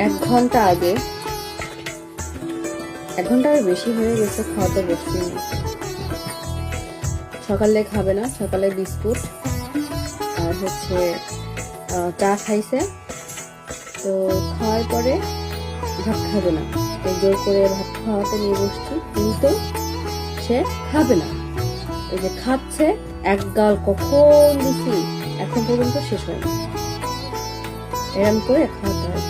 1 ঘন্টা আগে, 1 ঘন্টার বেশি হয়ে গেছে খাওয়াতে বসছি। সকালে খাবে না, সকালে বিস্কুট আর হচ্ছে চা খাইছে। তো খাওয়ার পরে ভাত খাবে না, জোর করে ভাত খাওয়াতে নিয়ে বসছি, কিন্তু সে খাবে না। এই যে খাচ্ছে, 1 গাল কখন দিছি এখন পর্যন্ত শেষ হয়নি। এরম করে খাওয়াতে হয়।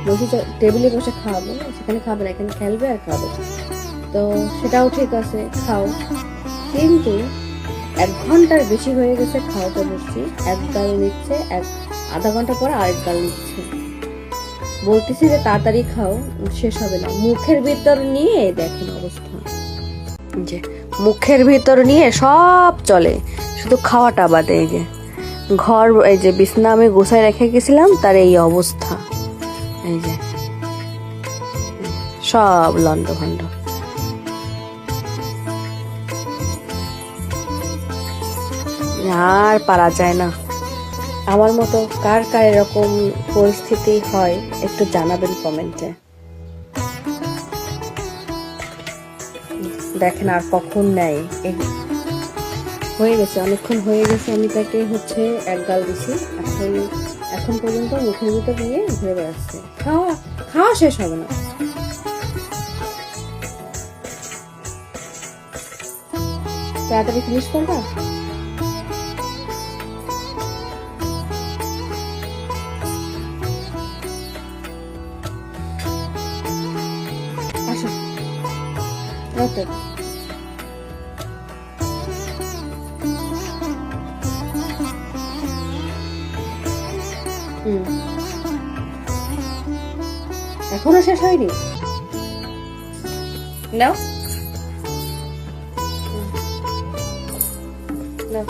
বসে টেবিলে বসে খাওয়াবো, সেখানে খাবে না, এখানে খেলবে আর খাবে। তো সেটাও ঠিক আছে, খাও, কিন্তু 1 ঘন্টার বেশি হয়ে গেছে খাওয়াতে বসছি। 1 গাল নিচ্ছে, আধা ঘন্টা পরে আরেক গাল নিচ্ছে। বলতেছি যে তাড়াতাড়ি খাও, শেষ হবে না। মুখের ভিতর নিয়ে দেখেন অবস্থা, যে মুখের ভিতর নিয়ে সব চলে, শুধু খাওয়াটা বাদে। এই যে ঘর, এই যে বিছনা আমি গোছায় রেখে গেছিলাম, তার এই অবস্থা। এই যে সব লন্ড ভন্ড। আর পারা যায় না। আমার মতো কার কার এরকম পরিস্থিতি হয় একটু জানাবেন কমেন্টে। দেখেন আর কখন নেয়, হয়ে গেছে, অনেকক্ষণ হয়ে গেছে। আমি তাকে হচ্ছে 1 গাল দিছি, এখন পর্যন্ত মুখের ভিতর নিয়ে ঘুরে বেড়াচ্ছে। খাওয়া শেষ হবে না। তাড়াতাড়ি ফিনিশ করবা। আসো, রাখো। এখনো শেষ হয়নি, নাও নাও।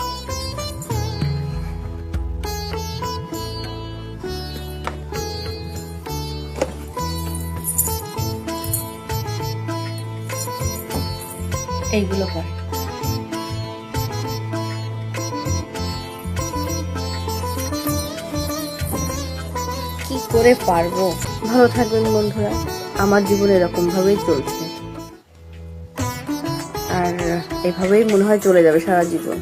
এইগুলো করে কি করে পারবো। ভালো থাকবেন বন্ধুরা, আমার জীবন এরকম ভাবেই চলছে, আর এভাবেই মনে হয় চলে যাবে সারা জীবন।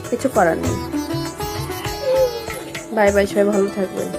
কিছু করার নেই। বাই বাই, সবাই ভালো থাকবেন।